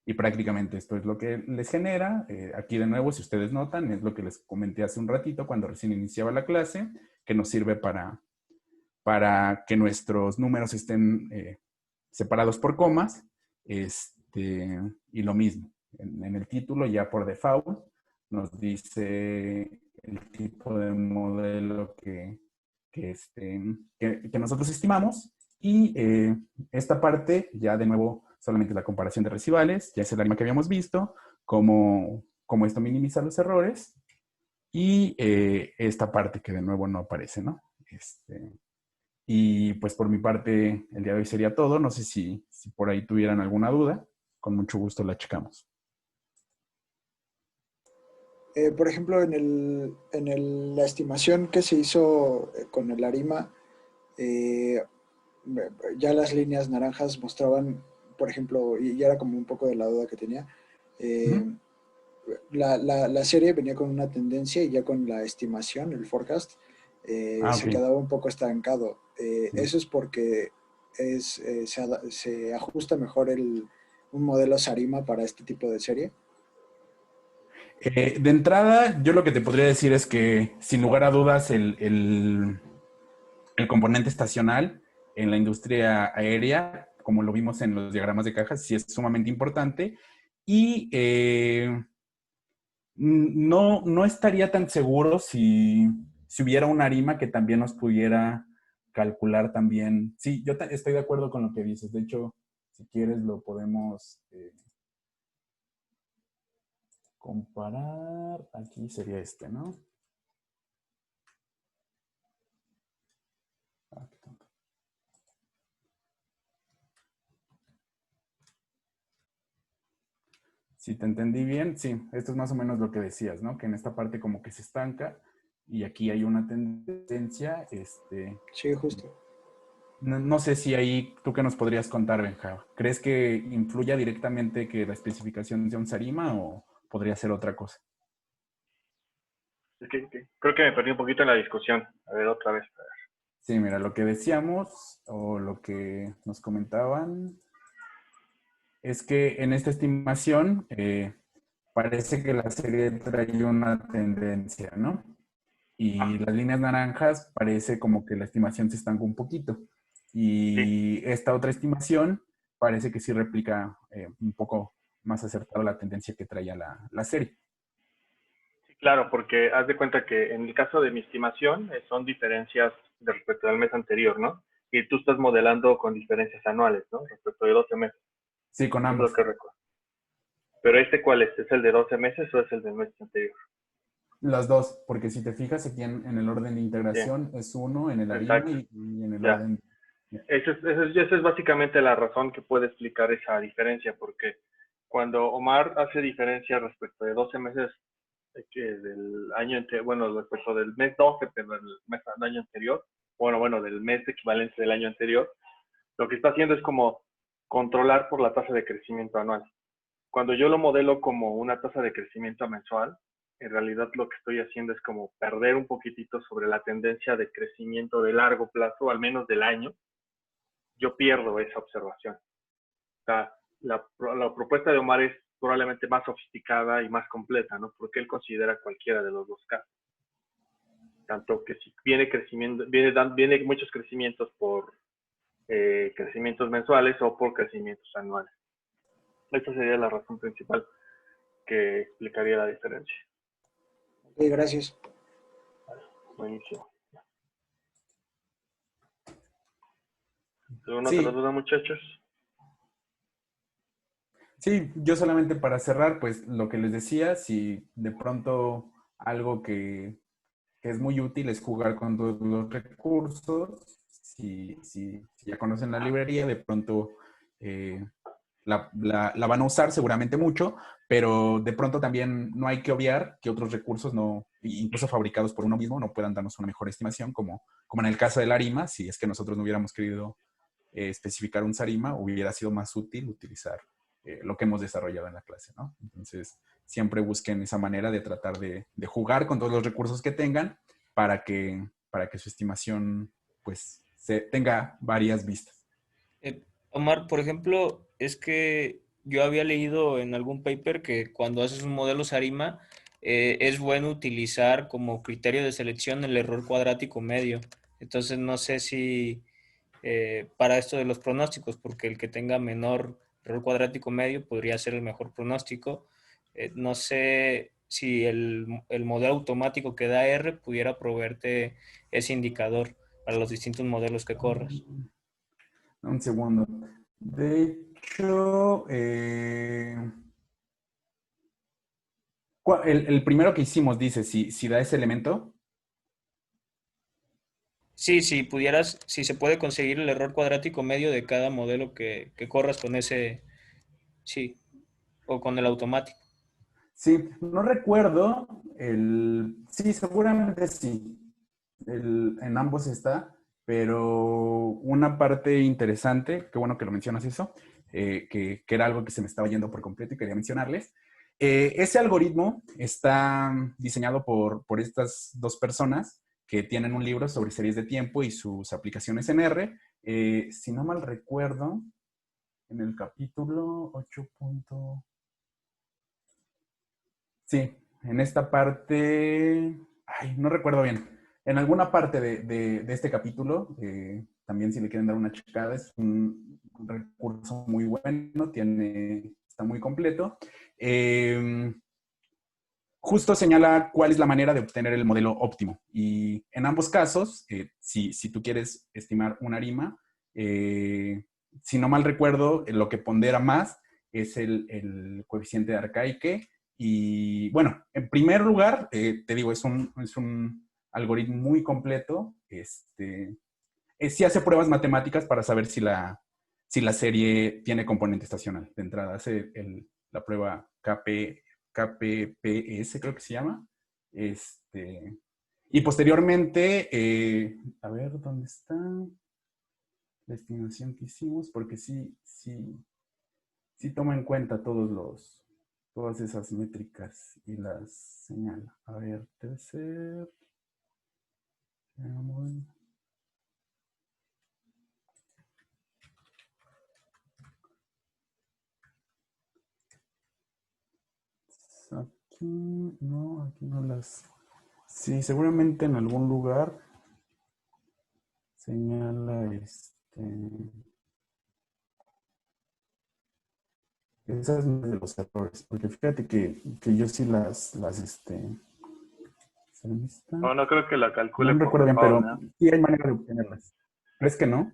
Y prácticamente esto es lo que les genera. Aquí de nuevo, si ustedes notan, es lo que les comenté hace un ratito cuando recién iniciaba la clase, que nos sirve para que nuestros números estén separados por comas. Y lo mismo, en el título ya por default nos dice el tipo de modelo que nosotros estimamos. Y esta parte ya de nuevo solamente la comparación de recibales, ya es el arima que habíamos visto, cómo esto minimiza los errores, y esta parte que de nuevo no aparece, ¿no? Y pues por mi parte, el día de hoy sería todo. No sé si por ahí tuvieran alguna duda. Con mucho gusto la checamos. Por ejemplo, la estimación que se hizo con el ARIMA, eh, ya las líneas naranjas mostraban, por ejemplo, y ya era como un poco de la duda que tenía, eh, la serie venía con una tendencia y ya con la estimación, el forecast, se Ok. quedaba un poco estancado. Eso es porque se ajusta mejor un modelo Sarima para este tipo de serie. De entrada, yo lo que te podría decir es que, sin lugar a dudas, el componente estacional en la industria aérea, como lo vimos en los diagramas de cajas, sí es sumamente importante. Y no estaría tan seguro si hubiera una ARIMA que también nos pudiera calcular también. Sí, yo estoy de acuerdo con lo que dices. De hecho, si quieres lo podemos comparar. Aquí sería este, ¿no? Si te entendí bien, sí, esto es más o menos lo que decías, ¿no? Que en esta parte como que se estanca y aquí hay una tendencia, Sí, justo. No sé si ahí tú qué nos podrías contar, Benja. ¿Crees que influya directamente que la especificación sea un Sarima o podría ser otra cosa? Es que creo que me perdí un poquito en la discusión. A ver, otra vez. Sí, mira, lo que decíamos o lo que nos comentaban es que en esta estimación parece que la serie trae una tendencia, ¿no? Y las líneas naranjas parece como que la estimación se estanca un poquito. Sí, Y esta otra estimación parece que sí replica un poco más acertado la tendencia que traía la serie. sí, claro, porque haz de cuenta que en el caso de mi estimación son diferencias de respecto al mes anterior, ¿no? Y tú estás modelando con diferencias anuales, ¿no? Respecto de 12 meses. Sí, con Es lo ambos. que recuerdo. Pero ¿cuál es? ¿Es el de 12 meses o es el del mes anterior? Las dos, porque si te fijas aquí en el orden de Sí, integración es uno en el ARIMA exacto. y en el Ya. orden. Ya. Esa es básicamente la razón que puede explicar esa diferencia, porque cuando Omar hace diferencia respecto de 12 meses del año anterior, bueno, respecto del mes 12, pero del año anterior, bueno, del mes equivalente del año anterior, lo que está haciendo es como controlar por la tasa de crecimiento anual. Cuando yo lo modelo como una tasa de crecimiento mensual, en realidad lo que estoy haciendo es como perder un poquitito sobre la tendencia de crecimiento de largo plazo, al menos del año. Yo pierdo esa observación. O sea, la propuesta de Omar es probablemente más sofisticada y más completa, ¿no? Porque él considera cualquiera de los dos casos. Tanto que si viene crecimiento, viene muchos crecimientos por crecimientos mensuales o por crecimientos anuales. Esta sería la razón principal que explicaría la diferencia. Ok, gracias. Buenísimo. ¿Alguna otra Sí, duda, muchachos? sí, yo solamente para cerrar, pues lo que les decía, si de pronto algo que es muy útil es jugar con todos los recursos. Si ya conocen la librería, de pronto eh, la van a usar seguramente mucho, pero de pronto también no hay que obviar que otros recursos, no, incluso fabricados por uno mismo, no puedan darnos una mejor estimación, como en el caso del ARIMA. Si es que nosotros no hubiéramos querido especificar un SARIMA, hubiera sido más útil utilizar lo que hemos desarrollado en la clase, ¿no? Entonces, siempre busquen esa manera de tratar de jugar con todos los recursos que tengan para que su estimación, pues, tenga varias vistas. Eh, Omar, por ejemplo, es que yo había leído en algún paper que cuando haces un modelo Sarima, es bueno utilizar como criterio de selección el error cuadrático medio. Entonces, no sé si para esto de los pronósticos, porque el que tenga menor error cuadrático medio podría ser el mejor pronóstico. No sé si el modelo automático que da R pudiera proveerte ese indicador para los distintos modelos que corras. Un segundo. De hecho, el primero que hicimos dice, si da ese elemento. Sí, si pudieras, si se puede conseguir el error cuadrático medio de cada modelo que corras con ese, sí, o con el automático. Sí, no recuerdo sí, seguramente sí. En ambos está, pero una parte interesante, qué bueno que lo mencionas eso, que era algo que se me estaba yendo por completo y quería mencionarles. Ese algoritmo está diseñado por estas dos personas que tienen un libro sobre series de tiempo y sus aplicaciones en R. Si no mal recuerdo, en el capítulo 8. Sí, en esta parte, ay, no recuerdo bien. En alguna parte de este capítulo, también si le quieren dar una checada, es un recurso muy bueno, está muy completo. Justo señala cuál es la manera de obtener el modelo óptimo. Y en ambos casos, si tú quieres estimar una ARIMA, si no mal recuerdo, lo que pondera más es el coeficiente de Arcaique. Y bueno, en primer lugar, te digo, es un algoritmo muy completo. Sí hace pruebas matemáticas para saber si la serie tiene componente estacional. De entrada, hace la prueba KPPS, creo que se llama. Y posteriormente, a ver, ¿dónde está? la estimación que hicimos, porque sí toma en cuenta todas esas métricas y las señala. A ver, tercer. Veamos. Aquí no las. Sí, seguramente en algún lugar señala esas de los errores, porque fíjate que yo sí ¿serán estas? No, no creo que la No calcule me por recuerdo bien, pero default, ¿no? sí hay manera de obtenerlas. ¿Crees que no?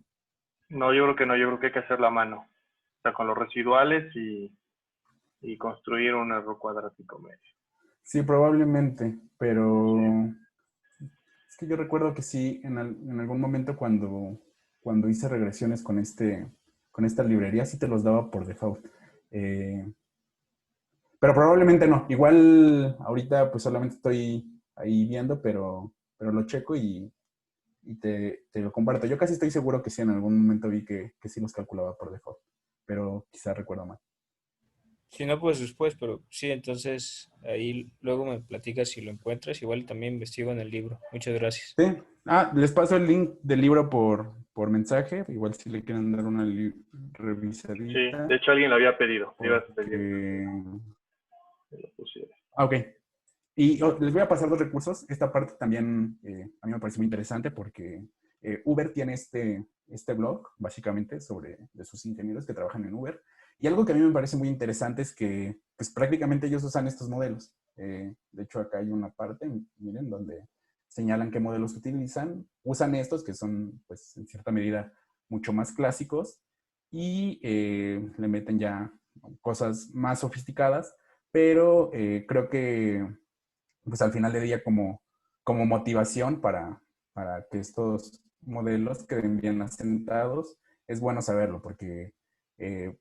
No, yo creo que no, yo creo que hay que hacerlo a mano. O sea, con los residuales y construir un error cuadrático medio. Sí, probablemente, pero Sí. es que yo recuerdo que sí, en algún momento cuando hice regresiones con esta librería, sí te los daba por default. Pero probablemente no. Igual ahorita pues solamente estoy ahí viendo, pero lo checo y te lo comparto. Yo casi estoy seguro que sí, en algún momento vi que sí los calculaba por default, pero quizá recuerdo mal. Si no, pues después, pero sí, entonces ahí luego me platicas si lo encuentras. Igual también investigo en el libro. Muchas gracias. Sí. Les paso el link del libro por mensaje. Igual si le quieren dar una Sí, revisadita. de hecho alguien lo había pedido. Le ibas a pedir Porque... que lo pusiera. Ok. Y les voy a pasar dos recursos. Esta parte también a mí me parece muy interesante porque Uber tiene este blog, básicamente, de sus ingenieros que trabajan en Uber. Y algo que a mí me parece muy interesante es que pues, prácticamente ellos usan estos modelos. De hecho, acá hay una parte, miren, donde señalan qué modelos utilizan. Usan estos que son, pues, en cierta medida, mucho más clásicos y le meten ya cosas más sofisticadas, pero creo que pues al final del día como motivación para que estos modelos queden bien asentados, es bueno saberlo porque eh,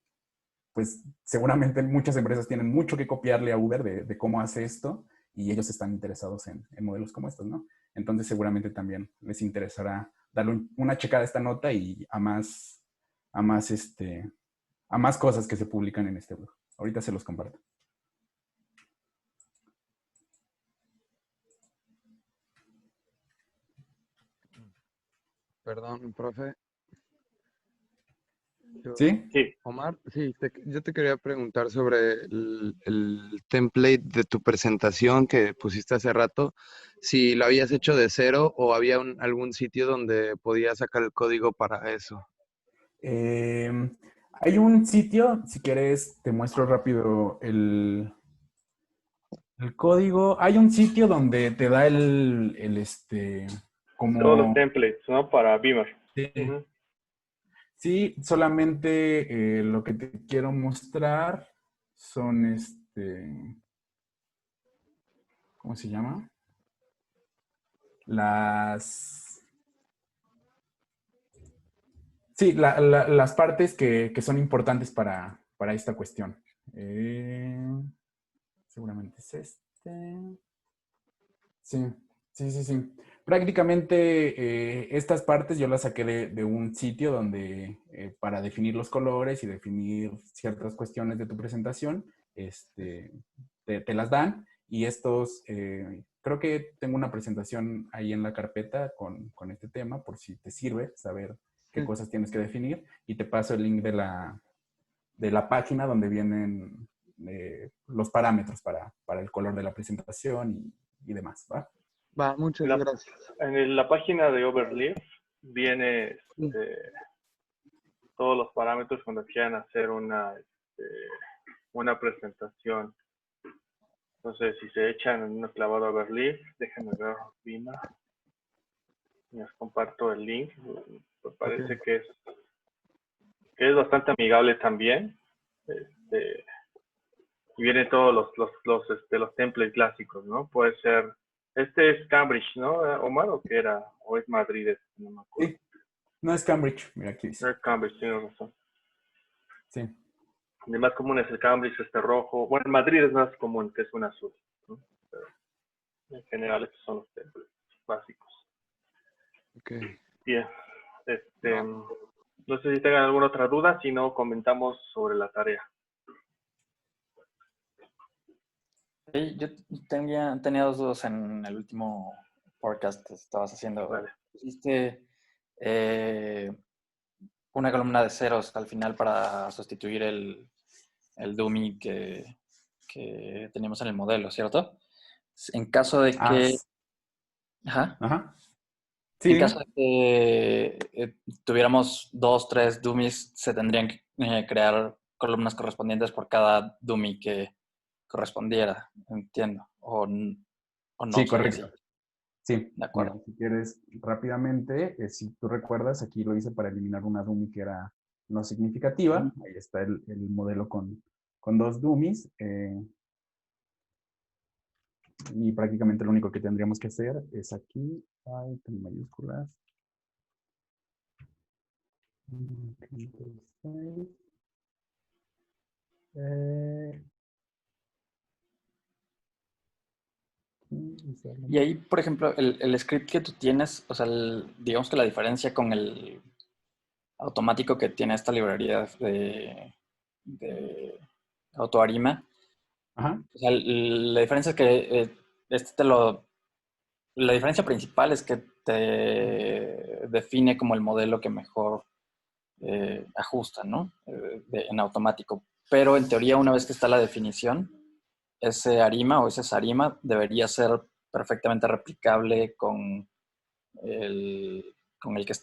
pues seguramente muchas empresas tienen mucho que copiarle a Uber de cómo hace esto y ellos están interesados en modelos como estos, ¿no? Entonces seguramente también les interesará darle una checada a esta nota y a más, a más cosas que se publican en este blog. Ahorita se los comparto. Perdón, profe. ¿Sí? Sí, Omar, sí, yo te quería preguntar sobre el template de tu presentación que pusiste hace rato, si lo habías hecho de cero o había algún sitio donde podías sacar el código para eso. Hay un sitio, si quieres, te muestro rápido el código. Hay un sitio donde te da todos los como, templates, ¿no? Para Beamer. sí, Ujú. sí, solamente lo que te quiero mostrar son ¿cómo se llama? Las, sí, las partes que son importantes para esta cuestión. Seguramente es este. Sí, sí. Prácticamente estas partes yo las saqué de un sitio donde para definir los colores y definir ciertas cuestiones de tu presentación, te las dan y estos, creo que tengo una presentación ahí en la carpeta con este tema por si te sirve saber qué Sí. cosas tienes que definir y te paso el link de la página donde vienen los parámetros para el color de la presentación y demás, ¿va? Va, En muchas la, gracias. en la página de Overleaf viene Sí. todos los parámetros cuando quieran hacer una presentación. Entonces, si se echan en una clavada a Overleaf, déjenme ver, Beamer. Les comparto el link. Me parece Ok. que es bastante amigable también. Y vienen todos los templates clásicos, ¿no? Puede ser, este es Cambridge, ¿no, Omar? ¿O qué era? ¿O es Madrid? No me acuerdo. Sí, no es Cambridge, mira aquí No dice. es Cambridge, tienes razón. Sí, El más común es el Cambridge, rojo. Bueno, en Madrid es más común, que es un azul, ¿no? Pero en general estos son los templates básicos. Ok. Bien. Va. No sé si tengan alguna otra duda, si no, comentamos sobre la tarea. Sí, yo tenía dos dudas en el último podcast que estabas haciendo. Vale. Hiciste una columna de ceros al final para sustituir el dummy que teníamos en el modelo, ¿cierto? En caso de Ah, que... Ajá. ajá. Sí, En dime. caso de que tuviéramos 2, 3 dummies, se tendrían que crear columnas correspondientes por cada dummy que correspondiera, entiendo. O no Sí, sería así. correcto. Sí, De mira, acuerdo. si quieres rápidamente, si tú recuerdas, aquí lo hice para eliminar una dummy que era no significativa. Ahí está el modelo con 2 dummies. Y prácticamente lo único que tendríamos que hacer es aquí, con mayúsculas. Y ahí, por ejemplo, el script que tú tienes, o sea, digamos que la diferencia con el automático que tiene esta librería de AutoArima, Ajá. o sea, la diferencia es que la diferencia principal es que te define como el modelo que mejor ajusta, ¿no? En automático. Pero en teoría, una vez que está la definición, ese arima o ese sarima debería ser perfectamente replicable el, con el que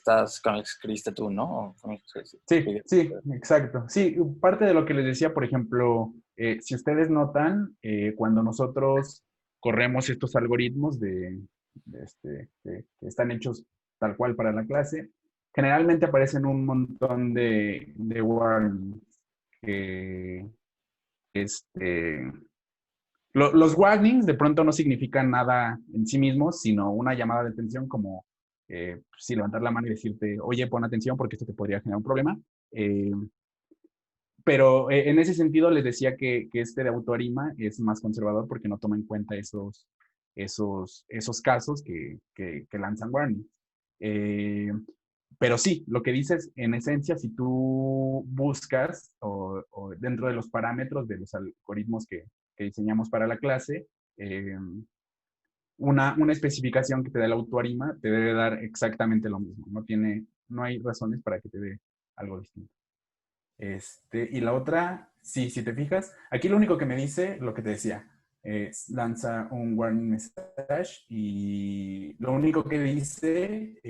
con el que escribiste tú, ¿no? O con el que Sí, escribiste. sí, exacto. Sí, parte de lo que les decía, por ejemplo, si ustedes notan, cuando nosotros corremos estos algoritmos que están hechos tal cual para la clase, generalmente aparecen un montón de warnings que, este, los warnings de pronto no significan nada en sí mismos, sino una llamada de atención como si levantar la mano y decirte, oye, pon atención porque esto te podría generar un problema. Eh, pero en ese sentido les decía que este de AutoArima es más conservador porque no toma en cuenta esos casos que lanzan warnings. Pero sí, lo que dices, en esencia, si tú buscas o dentro de los parámetros de los algoritmos que diseñamos para la clase, una especificación que te da el AutoArima te debe dar exactamente lo mismo. No hay razones para que te dé algo distinto. Y la otra, sí, si te fijas, aquí lo único que me dice, lo que te decía, lanza un warning message y lo único que dice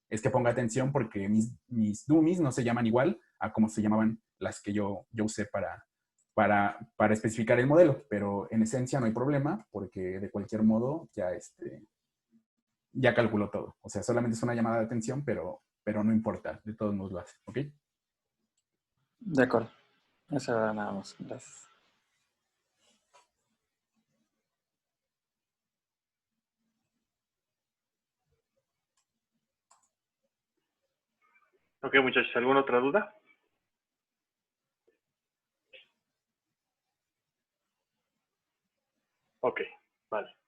es que ponga atención porque mis dummies no se llaman igual a como se llamaban las que yo usé para especificar el modelo, pero en esencia no hay problema porque de cualquier modo ya calculó todo. O sea, solamente es una llamada de atención, pero no importa, de todos modos lo hace, ¿ok? De acuerdo. Eso era nada más. Gracias. Ok, muchachos, ¿alguna otra duda? Ok, vale.